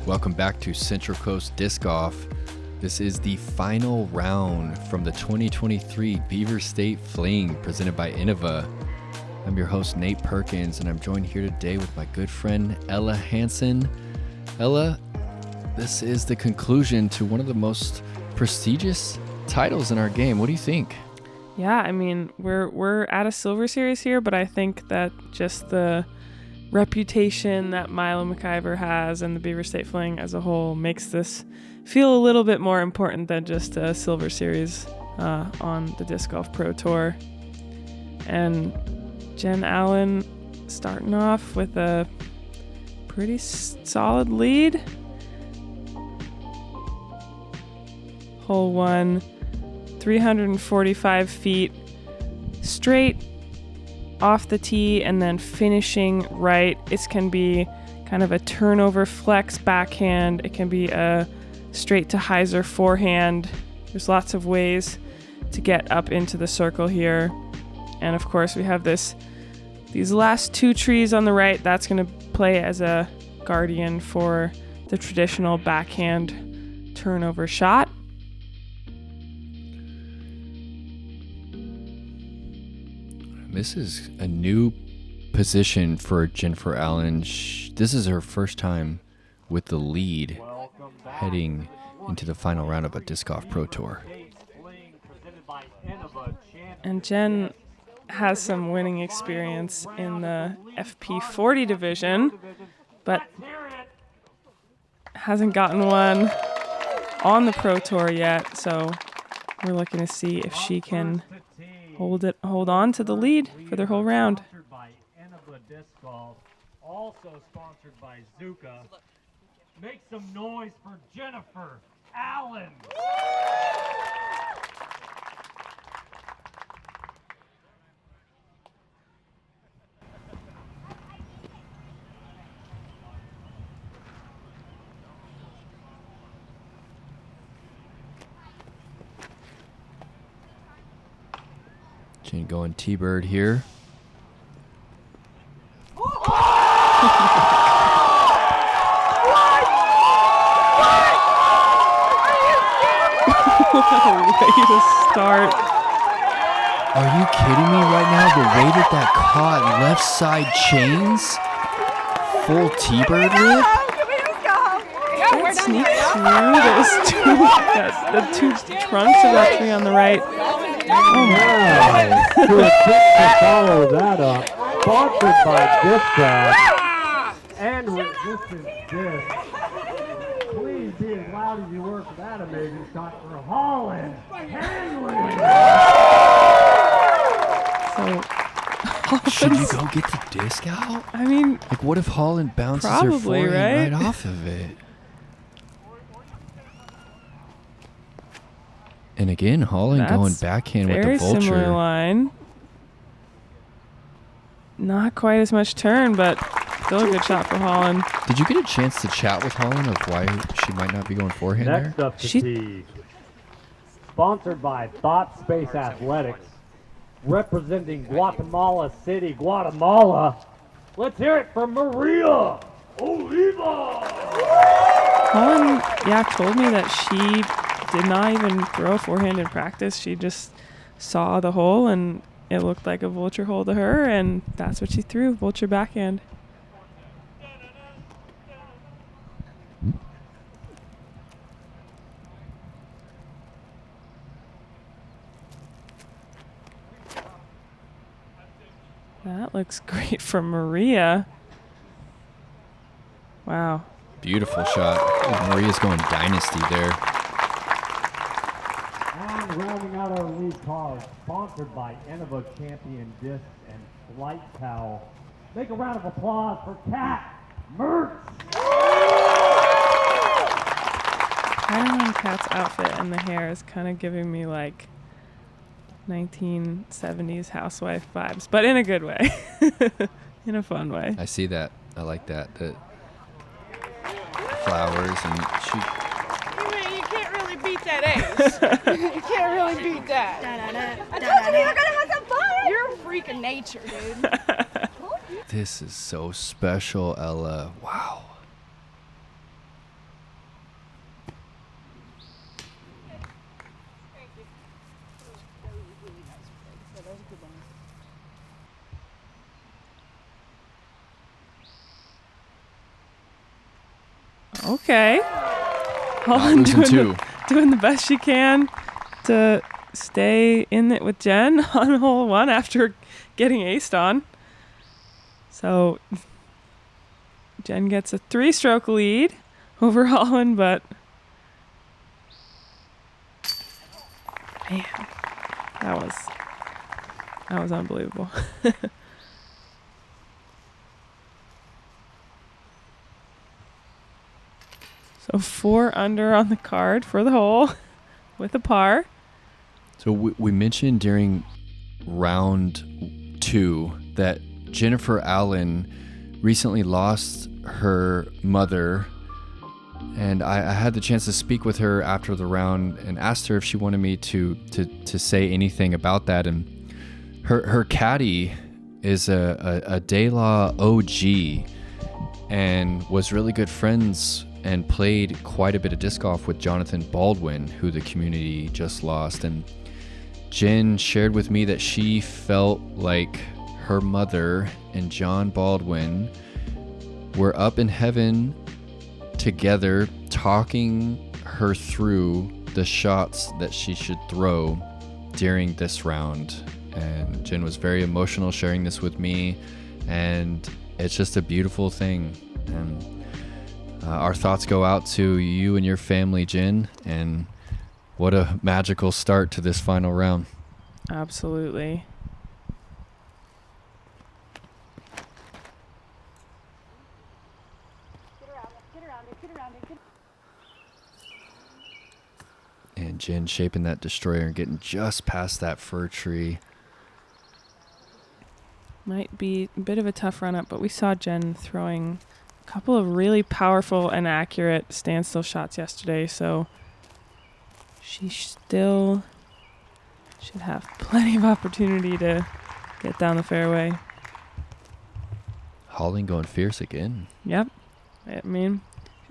Welcome back to Central Coast Disc Golf. This is the final round from the 2023 Beaver State Fling presented by Oliva. I'm your host, Nate Perkins, and I'm joined here today with my good friend, Ella Hansen. Ella, this is the conclusion to one of the most prestigious titles in our game. What do you think? Yeah, I mean, we're at a Silver Series here, but I think that just the reputation that Milo McIver has and the Beaver State Fling as a whole makes this feel a little bit more important than just a Silver Series on the Disc Golf Pro Tour. And Jen Allen starting off with a pretty solid lead. Hole 1, 345 feet straight off the tee and then finishing right. It can be kind of a turnover flex backhand. It can be a straight to hyzer forehand. There's lots of ways to get up into the circle here. And of course we have these last two trees on the right. That's going to play as a guardian for the traditional backhand turnover shot. This is a new position for Jennifer Allen. This is her first time with the lead heading into the final round of a Disc Golf Pro Tour. And Jen has some winning experience in the FP40 division, but hasn't gotten one on the Pro Tour yet. So we're looking to see if she can hold on to the lead for their whole round. Also sponsored by Zuka. Make some noise for Jennifer Allen. Jen going T-Bird here. Way to start. Are you kidding me right now? The way that caught left side chains, full T-Bird rip. That sneaks through the two trunks of that tree on the right. Oh my! To attempt to follow that up, sponsored by Disc and Resistance Disc. Please be as loud as you were for that amazing shot for Holland Handley. So, should you go get the disc out? I mean, like, what if Holland bounces her probably, forehand right? right off of it? And again, Holland going backhand with the vulture. Very similar line. Not quite as much turn, but still a good shot for Holland. Did you get a chance to chat with Holland of why she might not be going forehand Next there? up to tee. Sponsored by Thought Space Athletics. Representing Guatemala City, Guatemala. Let's hear it for Maria Oliva. Holland, told me that she did not even throw a forehand in practice. She just saw the hole and it looked like a vulture hole to her, and that's what she threw, vulture backhand. That looks great from Maria. Wow. Beautiful shot. Maria's going dynasty there. And rounding out our lead card, sponsored by Oliva Champion Disc and Flight Towel. Make a round of applause for Kat Mertsch. Pattern on Kat's outfit and the hair is kind of giving me like 1970s housewife vibes, but in a good way. In a fun way. I see that. I like that. The flowers and she. You can't really beat that ace. You can't really beat that. I told you we were gonna have some fun. You're a freak of nature, dude. This is so special, Ella. Wow. Okay. Not Holland losing two. doing the best she can to stay in it with Jen on hole 1 after getting aced on. So Jen gets a 3-stroke lead over Holland, but man, that was unbelievable. So 4 under on the card for the hole with a par. So we mentioned during round 2 that Jennifer Allen recently lost her mother, and I had the chance to speak with her after the round and asked her if she wanted me to say anything about that. And her caddy is a De La OG and was really good friends and played quite a bit of disc golf with Jonathan Baldwin, who the community just lost. And Jen shared with me that she felt like her mother and John Baldwin were up in heaven together, talking her through the shots that she should throw during this round. And Jen was very emotional sharing this with me, and it's just a beautiful thing. And our thoughts go out to you and your family, Jen, and what a magical start to this final round. Absolutely. And Jen shaping that destroyer and getting just past that fir tree. Might be a bit of a tough run up, but we saw Jen throwing a couple of really powerful and accurate standstill shots yesterday, so she still should have plenty of opportunity to get down the fairway. Holland going fierce again. Yep. I mean,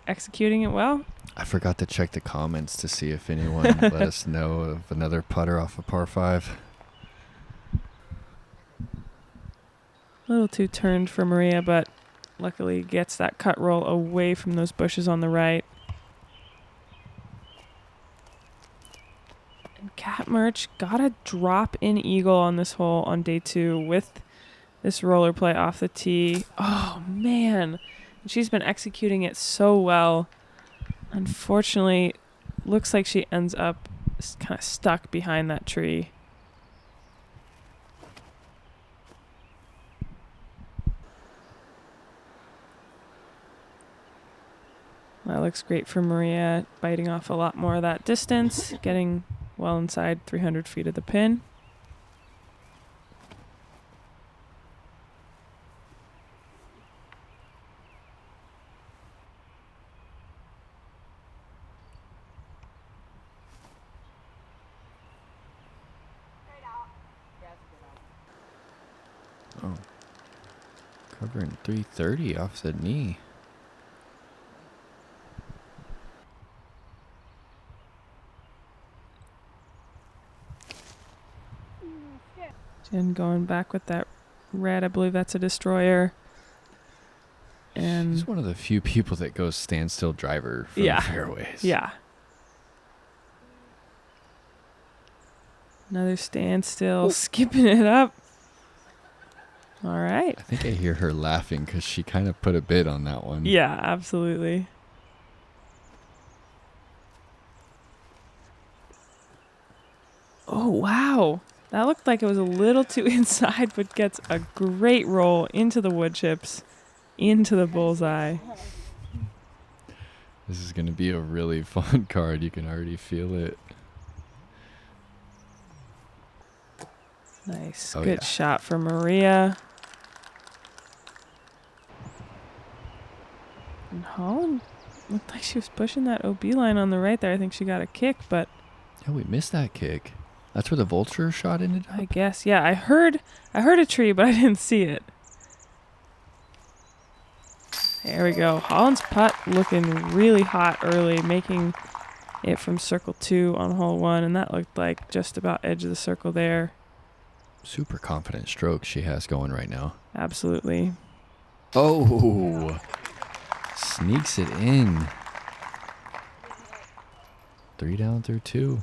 executing it well. I forgot to check the comments to see if anyone let us know of another putter off a par 5. A little too turned for Maria, but luckily gets that cut roll away from those bushes on the right. And Kat Mertsch got a drop in eagle on this hole on day 2 with this roller play off the tee. Oh, man. And she's been executing it so well. Unfortunately, looks like she ends up kind of stuck behind that tree. That looks great for Maria, biting off a lot more of that distance, getting well inside 300 feet of the pin. Oh. Covering 330 off the knee. Jen going back with that red. I believe that's a destroyer. And she's one of the few people that goes standstill driver from the fairways. Yeah. Another standstill, skipping it up. All right. I think I hear her laughing because she kind of put a bid on that one. Yeah, absolutely. Oh, wow. That looked like it was a little too inside, but gets a great roll into the wood chips, into the bullseye. This is going to be a really fun card. You can already feel it. Nice. Oh, Good yeah. shot for Maria. And Holland looked like she was pushing that OB line on the right there. I think she got a kick, but Yeah, we missed that kick. That's where the vulture shot ended up? I guess, yeah. I heard a tree, but I didn't see it. There we go. Holland's putt looking really hot early, making it from circle 2 on hole 1, and that looked like just about edge of the circle there. Super confident stroke she has going right now. Absolutely. Oh! Sneaks it in. 3 down through 2.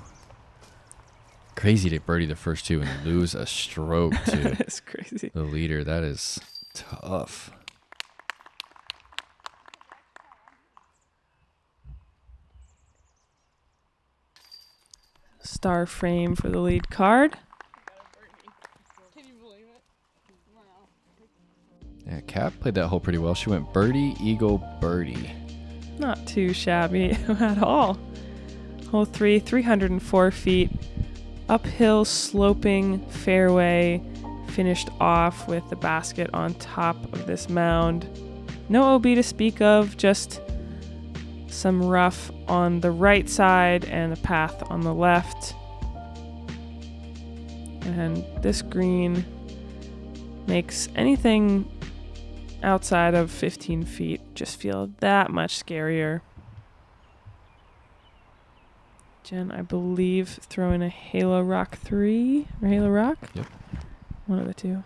Crazy to birdie the first 2 and lose a stroke to That's crazy. the leader. That is tough. Star frame for the lead card. Can you believe it? Wow. Yeah, Kat played that hole pretty well. She went birdie, eagle, birdie. Not too shabby at all. Hole 3, 304 feet. Uphill sloping fairway. Finished off with the basket on top of this mound. No OB to speak of, just some rough on the right side and a path on the left. And this green makes anything outside of 15 feet just feel that much scarier. Jen, I believe, throwing a Halo Rock 3 or Halo Rock? Yep. One of the two.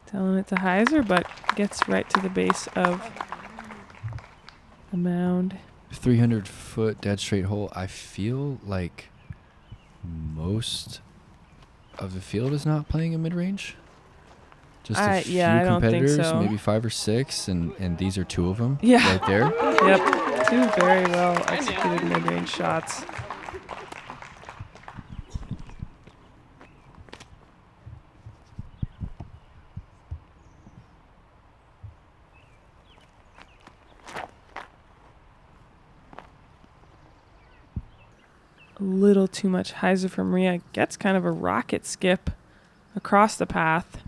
Telling it to Heiser, but gets right to the base of the mound. 300-foot dead straight hole. I feel like most of the field is not playing a mid-range. Just a few I don't think competitors, so. maybe 5 or 6, and these are 2 of them Yeah. right there. Yep, 2 very well executed mid-range shots. A little too much Heiser for Maria. Gets kind of a rocket skip across the path.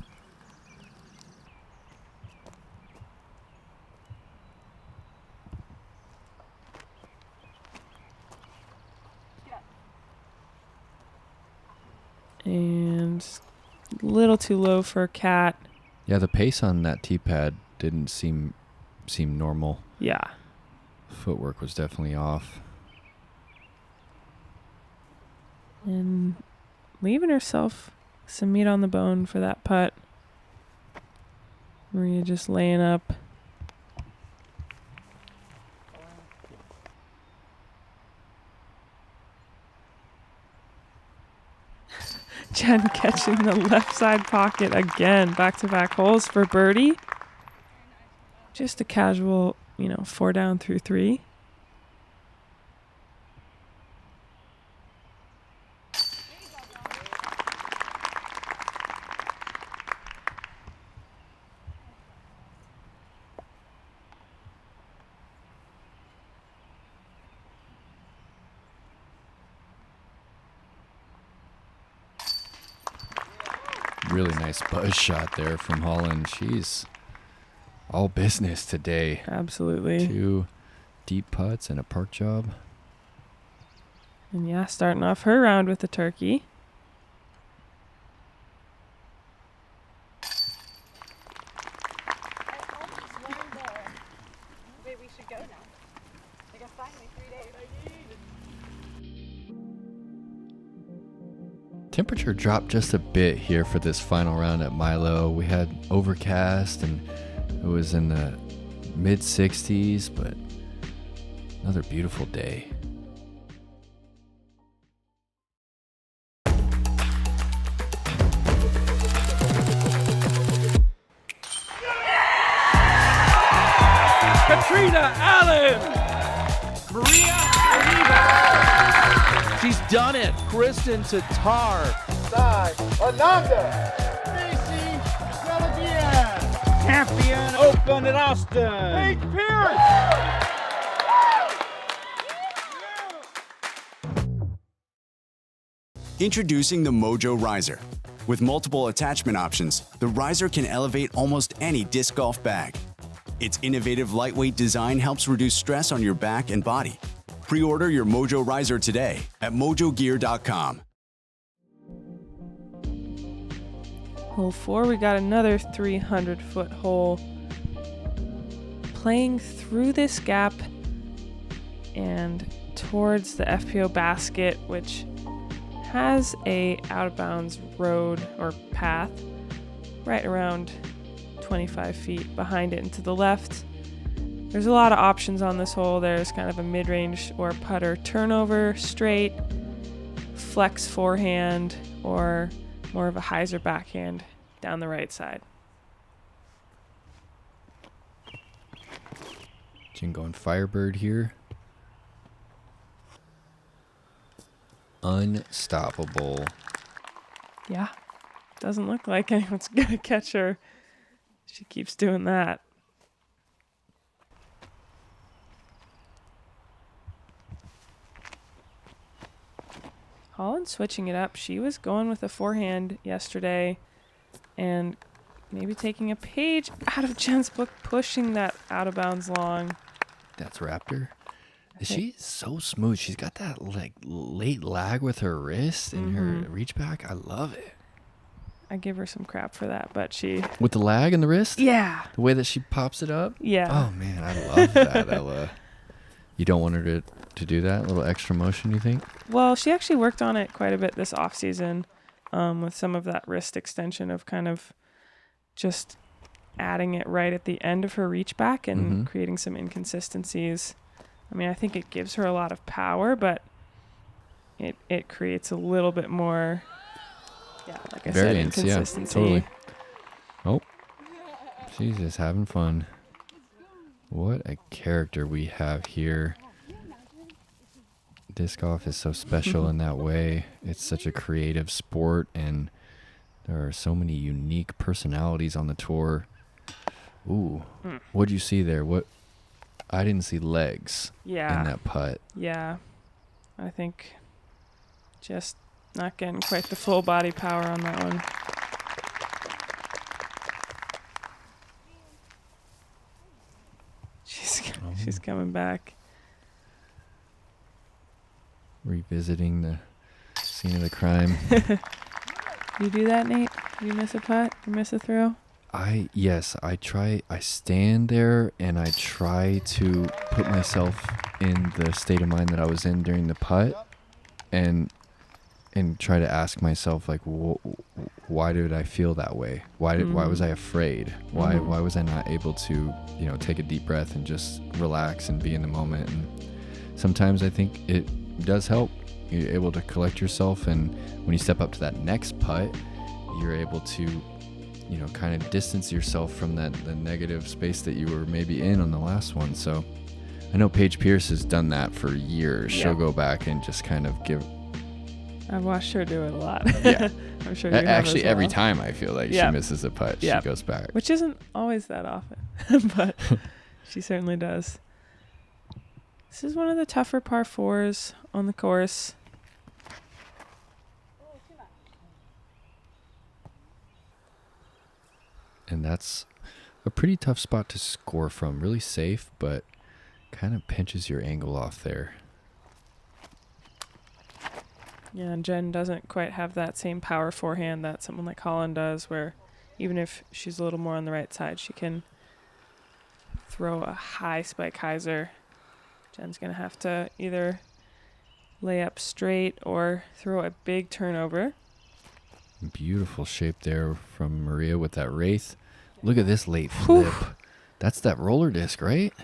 And a little too low for Cat. Yeah, the pace on that tee pad didn't seem normal. Yeah. Footwork was definitely off. And leaving herself some meat on the bone for that putt. Maria just laying up. Jen catching the left side pocket again. Back-to-back holes for birdie. Just a casual, 4 down through 3. Really nice buzz shot there from Holland. She's all business today. Absolutely. 2 deep putts and a park job. And yeah, starting off her round with the turkey. Maybe we should go now. I guess finally 3 days. Temperature dropped just a bit here for this final round at Milo. We had overcast and it was in the mid 60s, but another beautiful day. Katrina Allen! Maria Oliva! She's done it! Kristen Tatar! Sai Ananda! Stacy Saladier! Champion Oakland at Austin! Paige Pierce! Introducing the Mojo Riser. With multiple attachment options, the riser can elevate almost any disc golf bag. Its innovative lightweight design helps reduce stress on your back and body. Pre-order your Mojo Riser today at mojogear.com. Hole 4, we got another 300-foot hole. Playing through this gap and towards the FPO basket, which has a out-of-bounds road or path right around 25 feet behind it and to the left. There's a lot of options on this hole. There's kind of a mid-range or putter turnover, straight, flex forehand, or more of a hyzer backhand down the right side. Jen going Firebird here. Unstoppable. Yeah. Doesn't look like anyone's going to catch her. She keeps doing that. Holland switching it up. She was going with a forehand yesterday and maybe taking a page out of Jen's book, pushing that out of bounds long. That's Raptor. She's so smooth. She's got that like late lag with her wrist and her reach back. I love it. I give her some crap for that, but she... With the lag in the wrist? Yeah. The way that she pops it up? Yeah. Oh, man, I love that, Ella. You don't want her to do that? A little extra motion, you think? Well, she actually worked on it quite a bit this off-season with some of that wrist extension of kind of just adding it right at the end of her reach back and creating some inconsistencies. I mean, I think it gives her a lot of power, but it creates a little bit more... Yeah, like I Variance, said, inconsistency. yeah, totally. Oh, she's just having fun. What a character we have here. Disc golf is so special in that way. It's such a creative sport, and there are so many unique personalities on the tour. Ooh, what'd you see there? I didn't see legs in that putt. Yeah, I think just not getting quite the full body power on that one. She's coming back. Revisiting the scene of the crime. You do that, Nate? You miss a putt? You miss a throw? Yes, I stand there and I try to put myself in the state of mind that I was in during the putt and try to ask myself, like, why did I feel that way? Why was I afraid? Why was I not able to, take a deep breath and just relax and be in the moment? And sometimes I think it does help. You're able to collect yourself, and when you step up to that next putt, you're able to, kind of distance yourself from the negative space that you were maybe in on the last one. So I know Paige Pierce has done that for years. Yeah. She'll go back and just kind of give... I've watched her do it a lot. Yeah. I'm sure you have actually as well. every time I feel like she misses a putt, she goes back. Which isn't always that often, but she certainly does. This is one of the tougher par fours on the course. And that's a pretty tough spot to score from. Really safe, but kind of pinches your angle off there. Yeah, and Jen doesn't quite have that same power forehand that someone like Holland does, where even if she's a little more on the right side, she can throw a high spike hyzer. Jen's going to have to either lay up straight or throw a big turnover. Beautiful shape there from Maria with that wraith. Look at this late flip. That's that roller disc, right?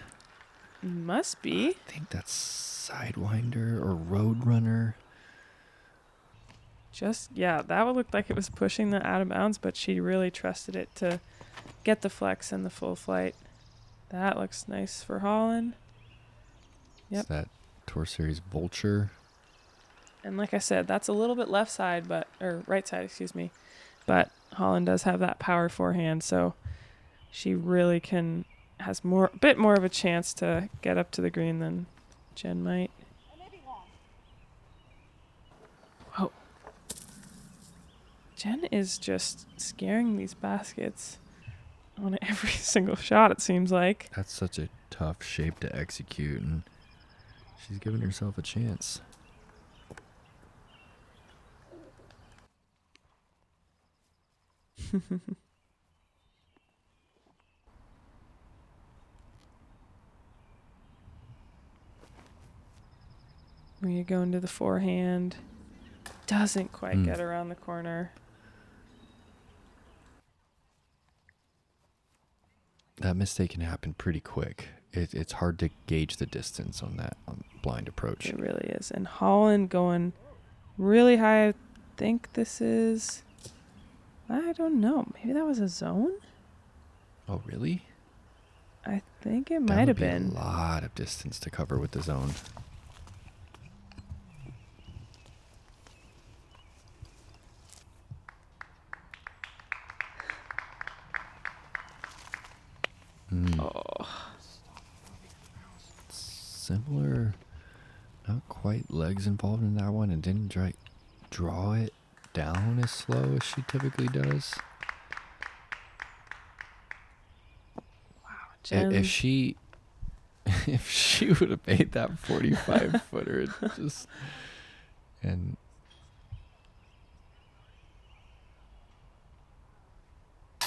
Must be. I think that's Sidewinder or Roadrunner. That would look like it was pushing the out of bounds, but she really trusted it to get the flex and the full flight. That looks nice for Holland. Yep. It's that Tour Series Vulture. And like I said, that's a little bit left side, or right side, excuse me. But Holland does have that power forehand, so she really has a bit more of a chance to get up to the green than Jen might. Whoa. Jen is just scaring these baskets on every single shot, it seems like. That's such a tough shape to execute, and she's giving herself a chance. Maria going to the forehand. Doesn't quite get around the corner. that mistake can happen pretty quick. It's hard to gauge the distance on that blind approach. It really is. And Holland going really high. I think this is, I don't know. Maybe that was a zone? Oh, really? I think it That might would have be been. a lot of distance to cover with the zone. Oh. Similar, not quite legs involved in that one, and didn't draw it down as slow as she typically does. Jen. If she would have made that 45 footer, and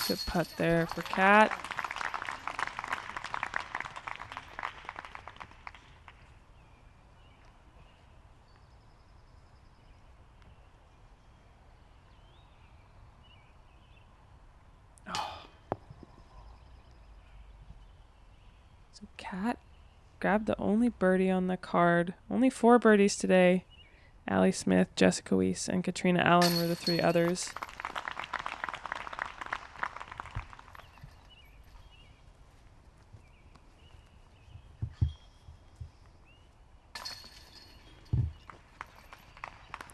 Good putt there for Kat. So Kat grabbed the only birdie on the card. Only 4 birdies today. Allie Smith, Jessica Weiss, and Katrina Allen were the 3 others.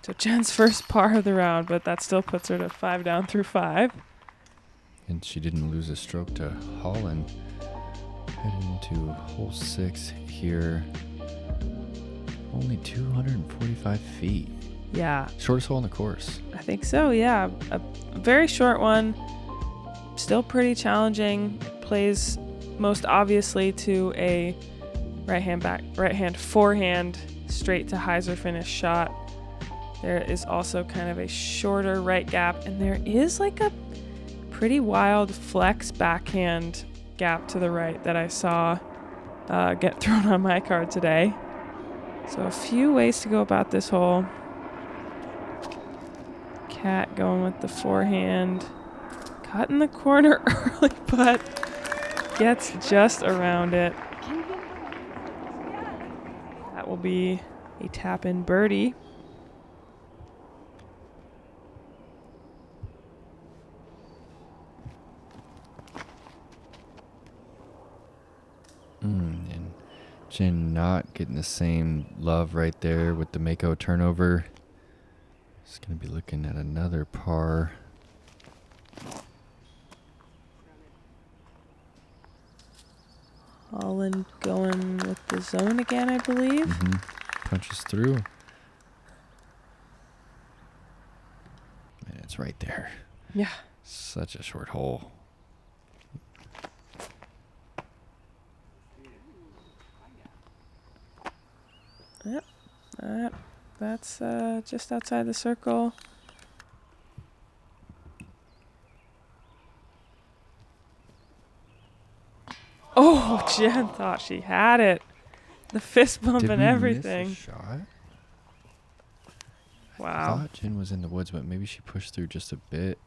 So Jen's first par of the round, but that still puts her to 5 down through 5. and she didn't lose a stroke to Holland. Headed into hole 6 here. Only 245 feet. Yeah, Shortest hole on the course. I think so, yeah. A very short one. Still pretty challenging. Plays most obviously to a right-hand forehand straight to hyzer finish shot. There is also kind of a shorter right gap, and there is like a pretty wild flex backhand gap to the right that I saw get thrown on my card today. So a few ways to go about this hole. Cat going with the forehand. Cut in the corner early, but gets just around it. That will be a tap-in birdie. And Jen not getting the same love right there with the Mako turnover. Just going to be looking at another par. Holland going with the zone again, I believe. Punches through. And it's right there. Yeah. Such a short hole. Yep. That's just outside the circle. Oh, Jen thought she had it. The fist bump Did and we everything. miss a shot? I Wow. thought Jen was in the woods, but maybe she pushed through just a bit.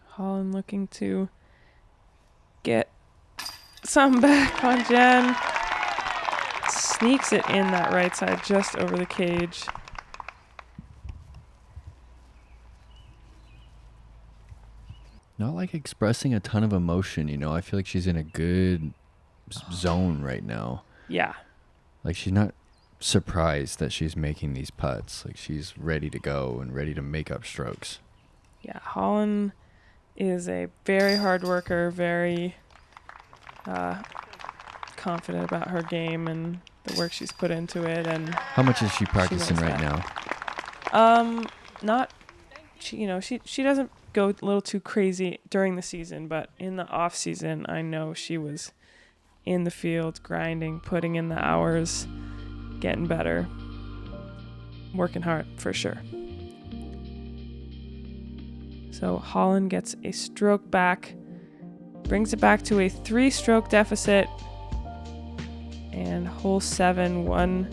Holland looking to get some back on Jen. Sneaks it in that right side just over the cage. Not like expressing a ton of emotion, you know. I feel like she's in a good zone right now. Yeah. Like she's not surprised that she's making these putts. Like she's ready to go and ready to make up strokes. Yeah, Holland is a very hard worker, very confident about her game and the work she's put into it. And How much is she practicing knows right that. now? Not, she doesn't go a little too crazy during the season, but in the off season, I know she was in the field, grinding, putting in the hours, getting better, working hard for sure. So Holland gets a stroke back, brings it back to a 3-stroke deficit, and hole 7, one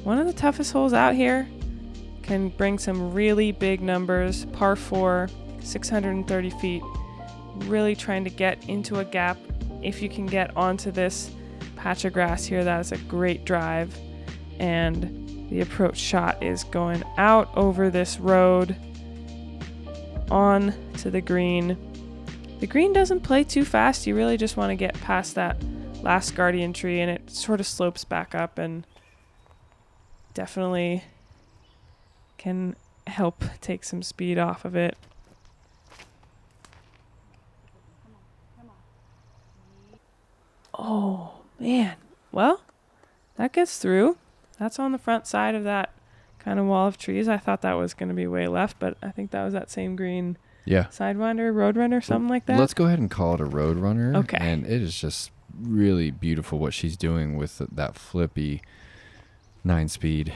one of the toughest holes out here. Can bring some really big numbers. Par 4, 630 feet. Really trying to get into a gap. If you can get onto this patch of grass here, that is a great drive. And the approach shot is going out over this road on to the green. The green doesn't play too fast. You really just want to get past that last guardian tree, and it sort of slopes back up and definitely can help take some speed off of it. Oh, man. Well, that gets through. That's on the front side of that kind of wall of trees. I thought that was going to be way left, but I think that was that same green Sidewinder, Roadrunner, something like that. Let's go ahead and call it a Roadrunner. Okay. And it is just really beautiful what she's doing with that flippy 9-speed.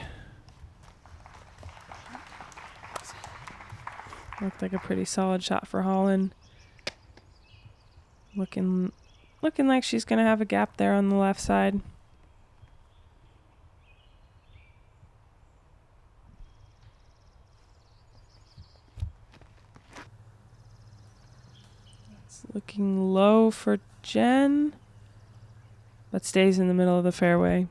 Looked like a pretty solid shot for Holland. Looking like she's going to have a gap there on the left side. It's looking low for Jen, but stays in the middle of the fairway.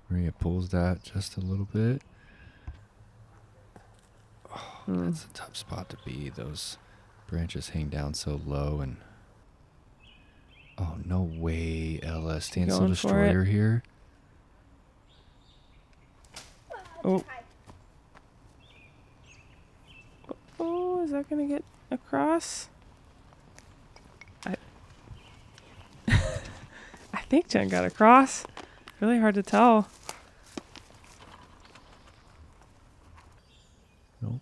Maria pulls that just a little bit. Oh, that's a tough spot to be. Those branches hang down so low, and oh, no way, Ella. Standstill Destroyer here. Oh. Oh, is that going to get across? I think Jen got across. Really hard to tell. Nope.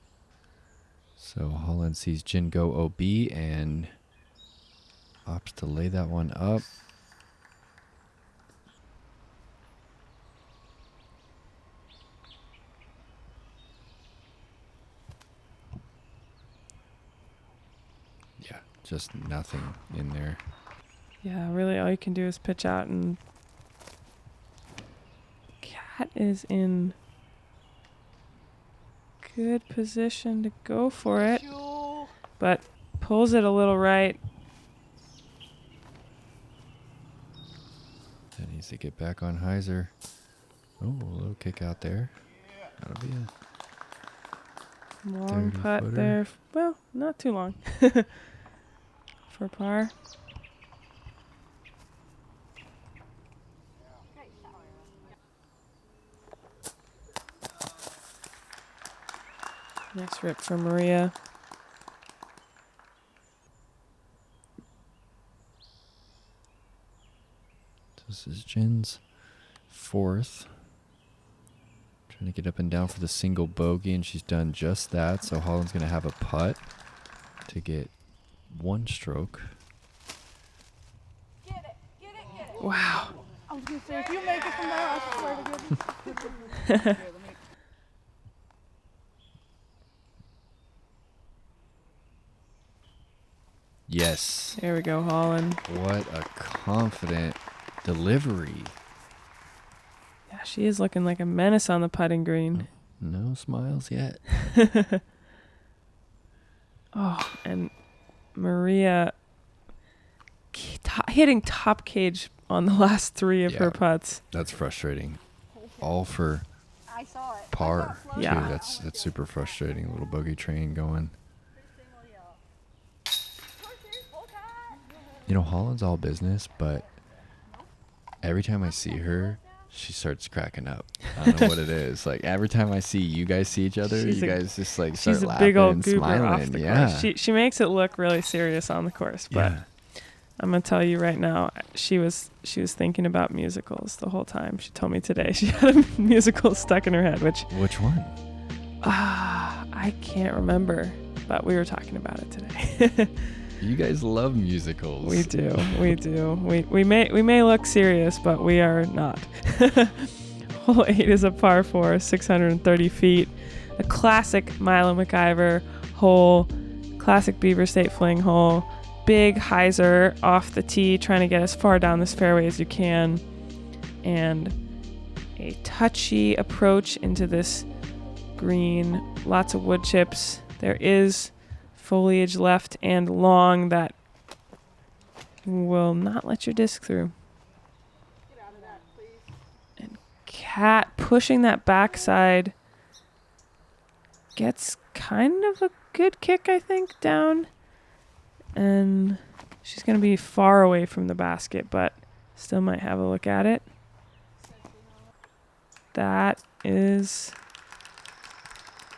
So Holland sees Jen go OB and opts to lay that one up. Yeah, just nothing in there. Yeah, really all you can do is pitch out, and Cat is in good position to go for it, but pulls it a little right. That needs to get back on hyzer. Oh, a little kick out there. That'll be a Long 30 putt footer. there. Well, not too long. For par. Nice rip for Maria. This is Jen's fourth. Trying to get up and down for the single bogey, and she's done just that. So Holland's going to have a putt to get one stroke. Get it, get it, get it. Wow. I was gonna say, if you make it from there, I swear to goodness. Yes. There we go, Holland. What a confident delivery. Yeah, she is looking like a menace on the putting green. No smiles yet. Oh, and Maria hitting top cage on the last three of her putts. That's frustrating. All for I saw it. par. too. Yeah. That's super frustrating. A little bogey train going. You know, Holland's all business, but every time I see her, she starts cracking up. I don't know what it is. Like, every time I see you guys see each other, you guys just like start She's a laughing big old and goober smiling. off the Yeah. course. She makes it look really serious on the course, but I'm gonna tell you right now, she was thinking about musicals the whole time. She told me today she had a musical stuck in her head, which one? I can't remember, but we were talking about it today. You guys love musicals. We do. We may look serious, but we are not. Hole 8 is a par 4, 630 feet. A classic Milo McIver hole. Classic Beaver State Fling hole. Big hyzer off the tee, trying to get as far down this fairway as you can. And a touchy approach into this green. Lots of wood chips. There is foliage left and long that will not let your disc through. Get out of that, please. And Kat pushing that backside gets kind of a good kick, I think, down. And she's going to be far away from the basket, but still might have a look at it. That is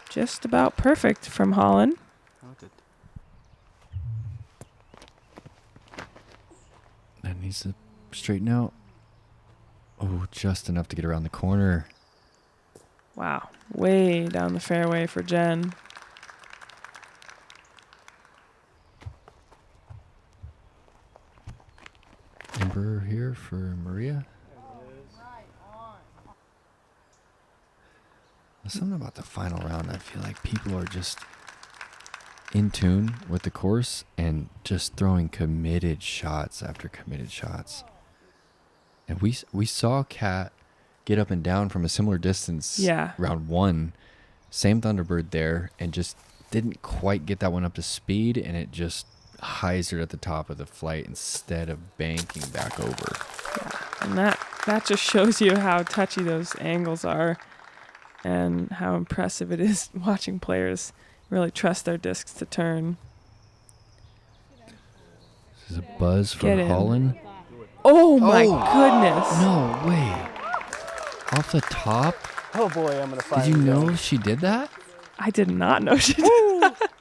just about perfect from Holland. That needs to straighten out. Oh, just enough to get around the corner. Wow, way down the fairway for Jen. Emperor here for Maria. There's something about the final round. I feel like people are just in tune with the course and just throwing committed shots after committed shots. And we saw Kat get up and down from a similar distance. Yeah. Round one, same Thunderbird there, and just didn't quite get that one up to speed, and it just hyzered at the top of the flight instead of banking back over. Yeah. And that just shows you how touchy those angles are and how impressive it is watching players really trust their discs to turn. This is a buzz for Get in. Holland. Oh my goodness. No way. Off the top? Oh boy, I'm gonna find. Did you know she did that? I did not know she did that.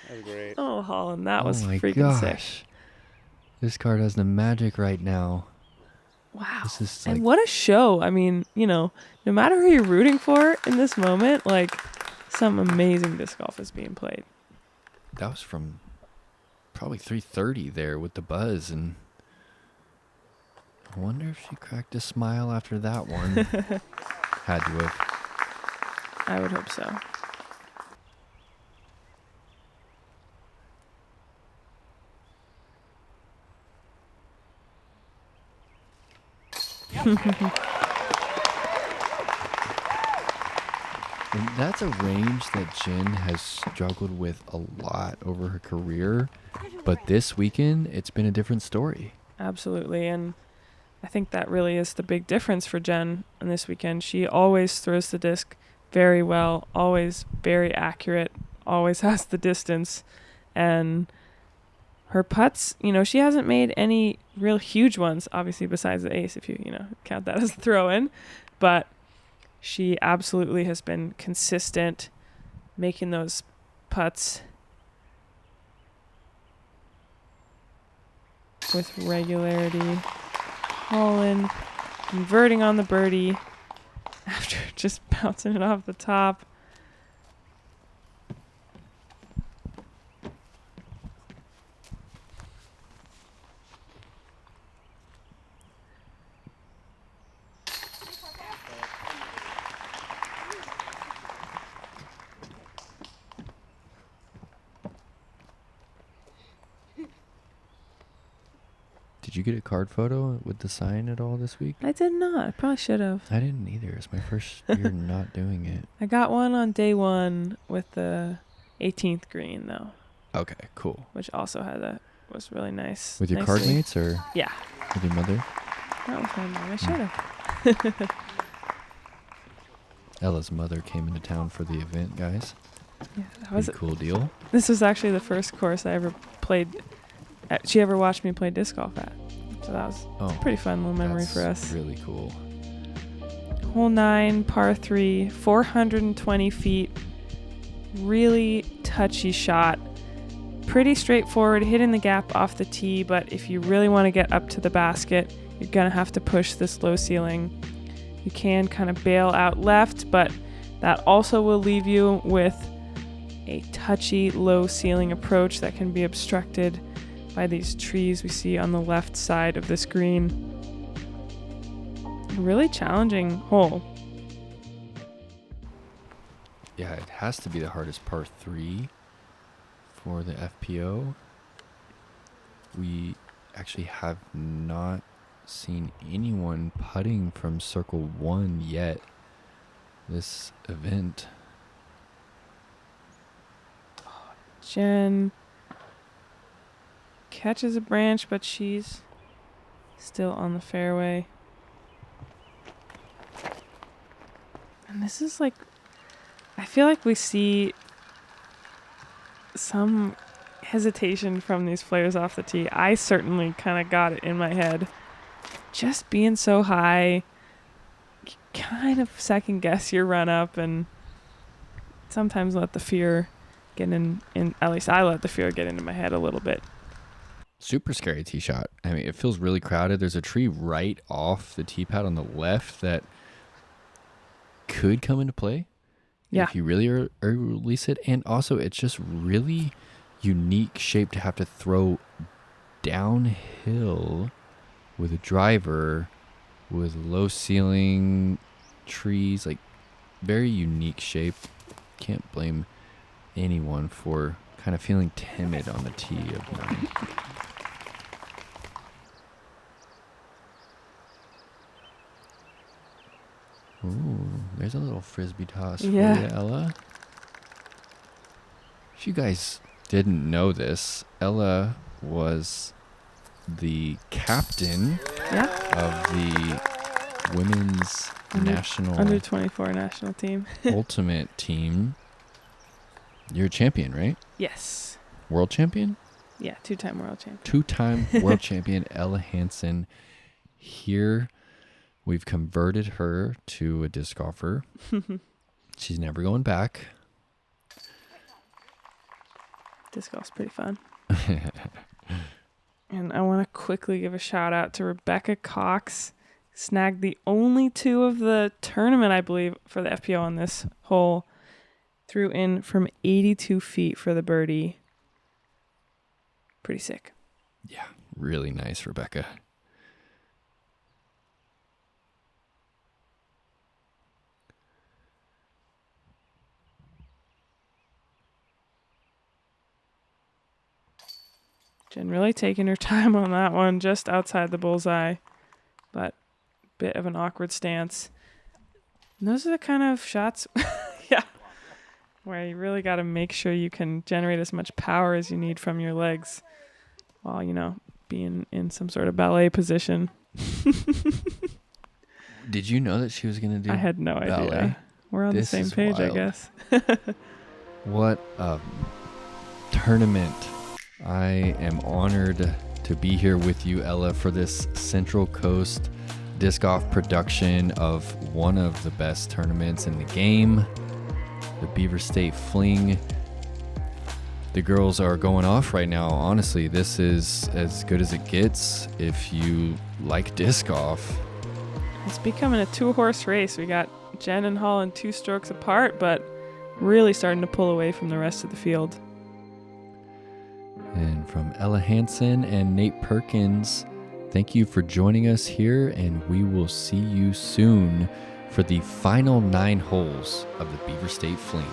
That's great. Oh, Holland, that was Oh my freaking sick. gosh. This card has the magic right now. Wow. This is And like, what a show. I mean, no matter who you're rooting for in this moment, like, some amazing disc golf is being played. that was from probably 3:30 there with the buzz, and I wonder if she cracked a smile after that one. Had to have. I would hope so. And that's a range that Jen has struggled with a lot over her career, but this weekend it's been a different story. Absolutely. And I think that really is the big difference for Jen on this weekend. She always throws the disc very well, always very accurate, always has the distance. And her putts, she hasn't made any real huge ones, obviously, besides the ace, if you count that as a throw-in. But she absolutely has been consistent making those putts with regularity. Holland converting on the birdie after just bouncing it off the top. Did you get a card photo with the sign at all this week? I did not. I probably should have. I didn't either. It's my first year not doing it. I got one on day one with the 18th green, though, Okay, cool. which also was really nice. With your nicely. card mates or Yeah. with your mother? That was my mom. I should have. Ella's mother came into town for the event, guys. Yeah, that was Pretty cool deal. This was actually the first course I ever played. She ever watched me play disc golf at. So that was a pretty fun little memory for that's us. Really cool. Hole 9, par 3, 420 feet. Really touchy shot. Pretty straightforward, hitting the gap off the tee, but if you really want to get up to the basket, you're going to have to push this low ceiling. You can kind of bail out left, but that also will leave you with a touchy low ceiling approach that can be obstructed by these trees we see on the left side of this green. A really challenging hole. Yeah, it has to be the hardest par 3 for the FPO. We actually have not seen anyone putting from circle 1 yet this event. Jen catches a branch, but she's still on the fairway. And this is like, I feel like we see some hesitation from these players off the tee. I certainly kind of got it in my head. Just being so high, you kind of second guess your run up and sometimes let the fear get in, at least I let the fear get into my head a little bit. Super scary tee shot. I mean, it feels really crowded. There's a tree right off the tee pad on the left that could come into play. Yeah. If you really release it. And also, it's just really unique shape to have to throw downhill with a driver with low ceiling trees. Like, very unique shape. Can't blame anyone for kind of feeling timid on the tee of 9. Ooh, there's a little frisbee toss for you, Ella. If you guys didn't know this, Ella was the captain of the women's national under 24 national team ultimate team. You're a champion, right? Yes. World champion? Yeah, 2-time world champion. 2-time world champion Ella Hansen. Here, we've converted her to a disc golfer. She's never going back. Disc golf's pretty fun. And I want to quickly give a shout out to Rebecca Cox. Snagged the only 2 of the tournament, I believe, for the FPO on this hole. Threw in from 82 feet for the birdie. Pretty sick. Yeah, really nice, Rebecca. Jen really taking her time on that one, just outside the bullseye, but bit of an awkward stance. And those are the kind of shots, where you really got to make sure you can generate as much power as you need from your legs while, being in some sort of ballet position. Did you know that she was going to do I had no ballet? idea. We're on This the same is page, wild. I guess. What a tournament. I am honored to be here with you, Ella, for this Central Coast disc golf production of one of the best tournaments in the game, the Beaver State Fling. The girls are going off right now. Honestly, this is as good as it gets if you like disc golf. It's becoming a 2-horse race. We got Jen and Holland 2 strokes apart, but really starting to pull away from the rest of the field. And from Ella Hansen and Nate Perkins, thank you for joining us here, and we will see you soon for the final 9 holes of the Beaver State Fling.